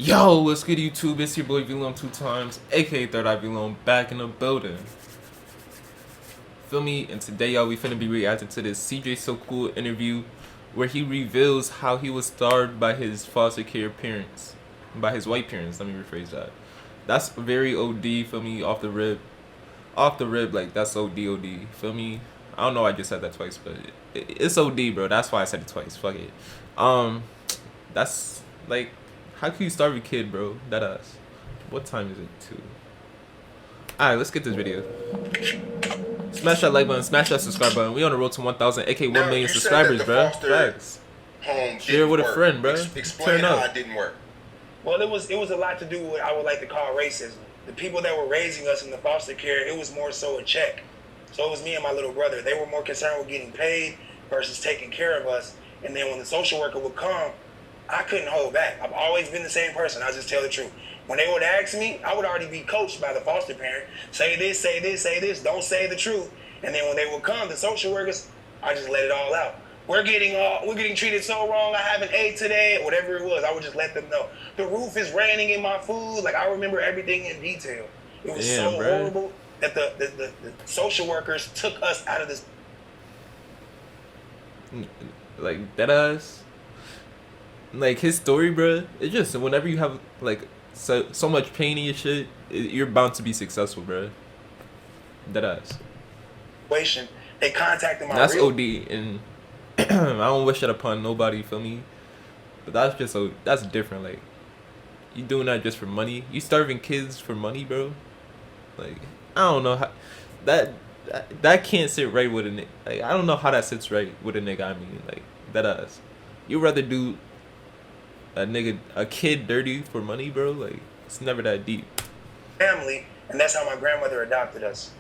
Yo, what's good YouTube? It's your boy Vlxnee 2 times, aka Third Eye Vlxnee, back in the building. Feel me? And today y'all we finna be reacting to this CJ So Cool interview where he reveals how he was starved by his foster care parents. By his white parents, let me rephrase that. That's very OD, feel me, off the rip. Off the rip, like that's OD, feel me? I don't know why I just said that twice, but it's OD, bro. That's why I said it twice. Fuck it. That's like, how can you starve a kid, bro? That ass. What time is it too? Alright, let's get this video. Smash that like button, smash that subscribe button. We on the road to 1,000, aka 1 million subscribers, bro. Facts. Share with a friend, bro. Explain how it didn't work. Well, it was a lot to do with what I would like to call racism. The people that were raising us in the foster care, it was more so a check. So it was me and my little brother. They were more concerned with getting paid versus taking care of us. And then when the social worker would come, I couldn't hold back. I've always been the same person. I'll just tell the truth. When they would ask me, I would already be coached by the foster parent. Say this, say this, say this. Don't say the truth. And then when they would come, the social workers, I just let it all out. We're getting treated so wrong. I haven't ate today, whatever it was. I would just let them know. The roof is raining in my food. Like, I remember everything in detail. It was horrible that the social workers took us out of this. Like, that ass. Like, his story, bro, it's just whenever you have like so much pain in your shit, you're bound to be successful, bro. That ass. They contacted my That's OD, and I don't wish that upon nobody, feel me? But that's just that's different. Like, you doing that just for money? You starving kids for money, bro? Like, I don't know how that can't sit right with a nigga. Like, I don't know how that sits right with a nigga. I mean, like, that ass. You rather do a kid dirty for money, bro? Like, it's never that deep. Family, and that's how my grandmother adopted us.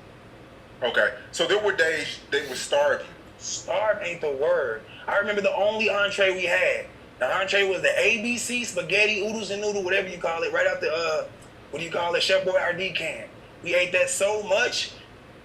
Okay, so there were days they would starve you. Starve ain't the word. I remember the only entree we had. The entree was the ABC spaghetti, oodles and noodle, whatever you call it, right out the what do you call it, Chef Boyardee can. We ate that so much,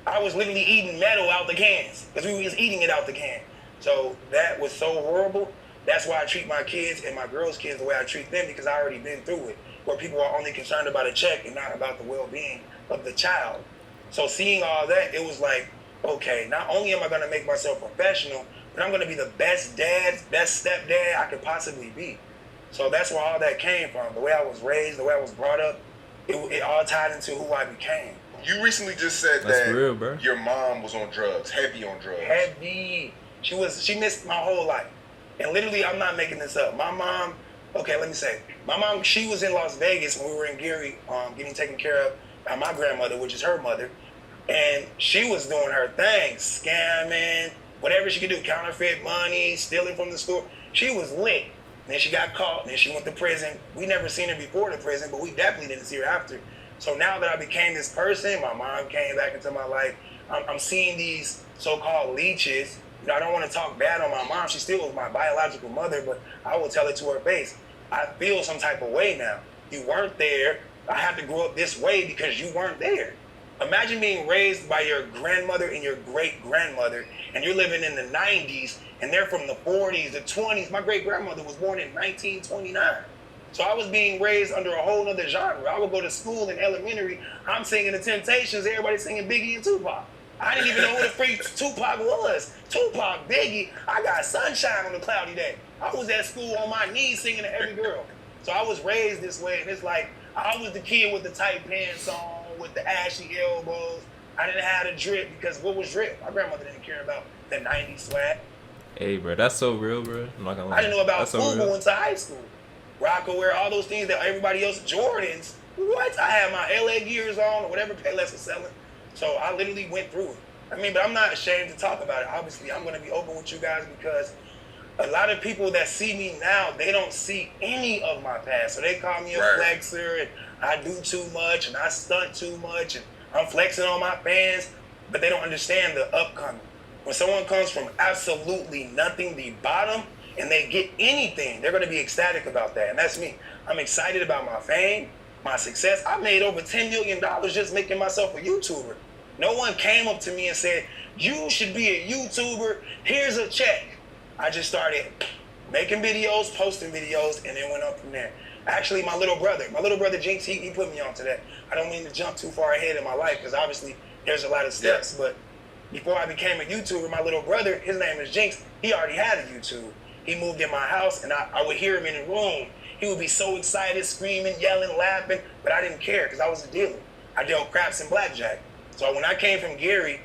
I was literally eating metal out the cans because we was eating it out the can. So that was so horrible. That's why I treat my kids and my girls' kids the way I treat them, because I already been through it, where people are only concerned about a check and not about the well-being of the child. So seeing all that, it was like, okay, not only am I going to make myself professional, but I'm going to be the best dad, best stepdad I could possibly be. So that's where all that came from. The way I was raised, the way I was brought up, it all tied into who I became. You recently just said that's real, bro. Your mom was on drugs, heavy on drugs. Heavy. She missed my whole life. And literally, I'm not making this up. My mom, okay, let me say, my mom, she was in Las Vegas when we were in Gary, getting taken care of by my grandmother, which is her mother. And she was doing her thing, scamming, whatever she could do, counterfeit money, stealing from the store. She was lit. Then she got caught, then she went to prison. We never seen her before the prison, but we definitely didn't see her after. So now that I became this person, my mom came back into my life, I'm seeing these so-called leeches. You know, I don't want to talk bad on my mom. She still was my biological mother, but I will tell it to her face. I feel some type of way now. You weren't there. I had to grow up this way because you weren't there. Imagine being raised by your grandmother and your great-grandmother, and you're living in the 90s, and they're from the 40s, the 20s. My great-grandmother was born in 1929. So I was being raised under a whole other genre. I would go to school in elementary. I'm singing the Temptations. Everybody's singing Biggie and Tupac. I didn't even know who the freak Tupac was. Tupac, Biggie. I got sunshine on a cloudy day. I was at school on my knees singing to every girl. So I was raised this way, and it's like I was the kid with the tight pants on, with the ashy elbows. I didn't have the drip, because what was drip? My grandmother didn't care about the 90s swag. Hey, bro, that's so real, bro. I'm not gonna lie. I didn't know about football until high school. Where I could wear all those things that everybody else, Jordans. What? I had my LA gears on, or whatever Payless was selling. So I literally went through it. I mean, but I'm not ashamed to talk about it. Obviously, I'm going to be open with you guys, because a lot of people that see me now, they don't see any of my past. So they call me a flexer, and I do too much, and I stunt too much, and I'm flexing on my fans, but they don't understand the upcoming. When someone comes from absolutely nothing, the bottom, and they get anything, they're going to be ecstatic about that, and that's me. I'm excited about my fame, my success. I made over $10 million just making myself a YouTuber. No one came up to me and said, you should be a YouTuber, here's a check. I just started making videos, posting videos, and then went up from there. Actually, my little brother Jinx, he put me onto that. I don't mean to jump too far ahead in my life because obviously there's a lot of steps. Yeah. But before I became a YouTuber, my little brother, his name is Jinx, he already had a YouTube. He moved in my house, and I would hear him in the room. He would be so excited, screaming, yelling, laughing, but I didn't care because I was a dealer. I dealt craps and blackjack. So when I came from Gary,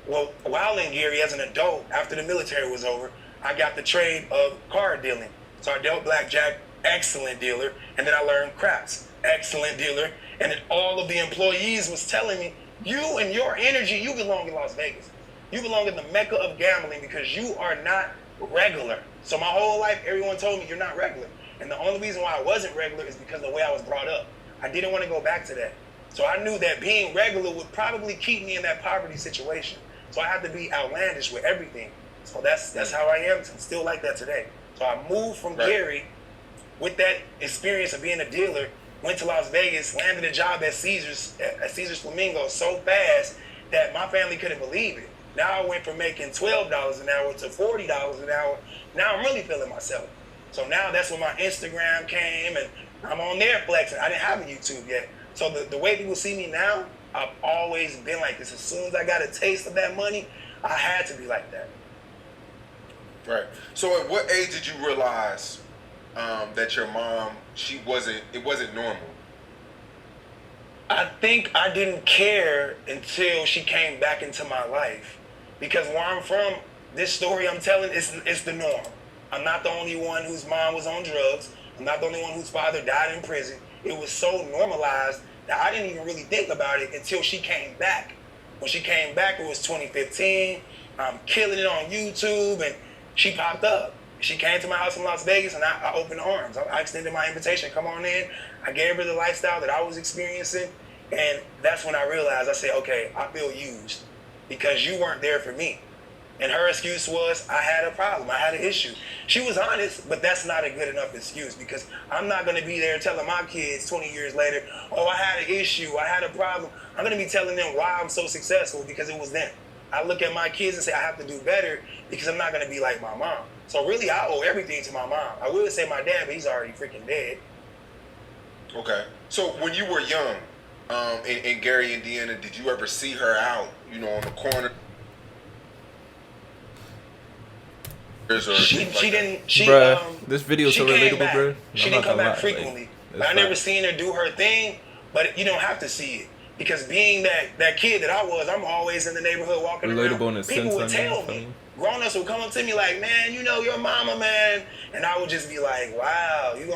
well, while in Gary as an adult, after the military was over, I got the trade of card dealing. So I dealt blackjack, excellent dealer, and then I learned craps, excellent dealer, and then all of the employees was telling me, you and your energy, you belong in Las Vegas. You belong in the mecca of gambling because you are not regular. So my whole life, everyone told me you're not regular. And the only reason why I wasn't regular is because of the way I was brought up. I didn't want to go back to that. So I knew that being regular would probably keep me in that poverty situation. So I had to be outlandish with everything. So that's how I am. I'm still like that today. So I moved from Gary with that experience of being a dealer, went to Las Vegas, landed a job at Caesars Flamingo so fast that my family couldn't believe it. Now I went from making $12 an hour to $40 an hour. Now I'm really feeling myself. So now that's when my Instagram came and I'm on there flexing. I didn't have a YouTube yet. So the way people see me now, I've always been like this. As soon as I got a taste of that money, I had to be like that. Right. So at what age did you realize that your mom, it wasn't normal? I think I didn't care until she came back into my life. Because where I'm from, this story I'm telling is the norm. I'm not the only one whose mom was on drugs. I'm not the only one whose father died in prison. It was so normalized that I didn't even really think about it until she came back. When she came back, it was 2015. I'm killing it on YouTube, and she popped up. She came to my house in Las Vegas, and I opened arms. I extended my invitation, come on in. I gave her the lifestyle that I was experiencing, and that's when I realized, I said, okay, I feel used because you weren't there for me. And her excuse was, I had a problem, I had an issue. She was honest, but that's not a good enough excuse because I'm not gonna be there telling my kids 20 years later, oh, I had an issue, I had a problem. I'm gonna be telling them why I'm so successful because it was them. I look at my kids and say I have to do better because I'm not gonna be like my mom. So really, I owe everything to my mom. I would say my dad, but he's already freaking dead. Okay. So when you were young, in Gary, Indiana, did you ever see her out, on the corner? She didn't. This video is so relatable, bro. She didn't come back frequently. But I never seen her do her thing. But you don't have to see it because being that kid that I was, I'm always in the neighborhood walking around. People would tell me. Grown-ups would come up to me like, man, your mama, man, and I would just be like, wow, you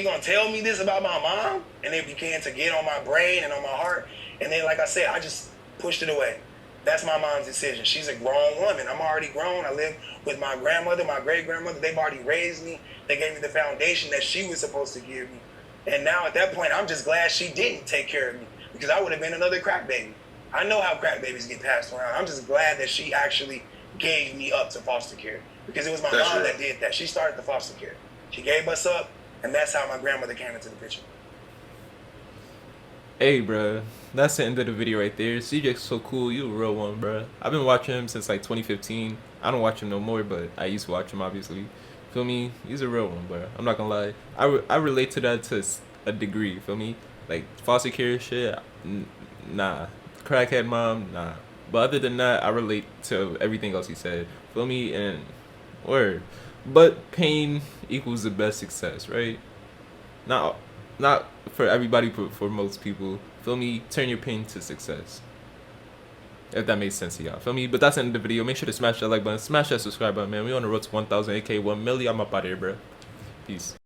gonna tell me this about my mom? And it began to get on my brain and on my heart. And then, like I said, I just pushed it away. That's my mom's decision. She's a grown woman. I'm already grown. I live with my grandmother, my great-grandmother. They've already raised me. They gave me the foundation that she was supposed to give me. And now at that point, I'm just glad she didn't take care of me because I would have been another crack baby. I know how crack babies get passed around. I'm just glad that she actually gave me up to foster care because it was my mom that did that. She started the foster care. She gave us up, and that's how my grandmother came into the picture. Hey, bro, that's the end of the video right there. CJ's so cool. You a real one, bro. I've been watching him since like 2015. I don't watch him no more, but I used to watch him, obviously. Feel me? He's a real one, bro. I'm not gonna lie. I relate to that to a degree. Feel me? Like foster care shit, nah. Crackhead mom, nah. But other than that, I relate to everything else he said. Feel me? And word. But pain equals the best success, right? Not for everybody, but for most people. Feel me? Turn your pain to success. If that makes sense to y'all. Feel me? But that's the end of the video. Make sure to smash that like button. Smash that subscribe button, man. We on the road to 1,000, aka 1 million. I'm up out of here, bro. Peace.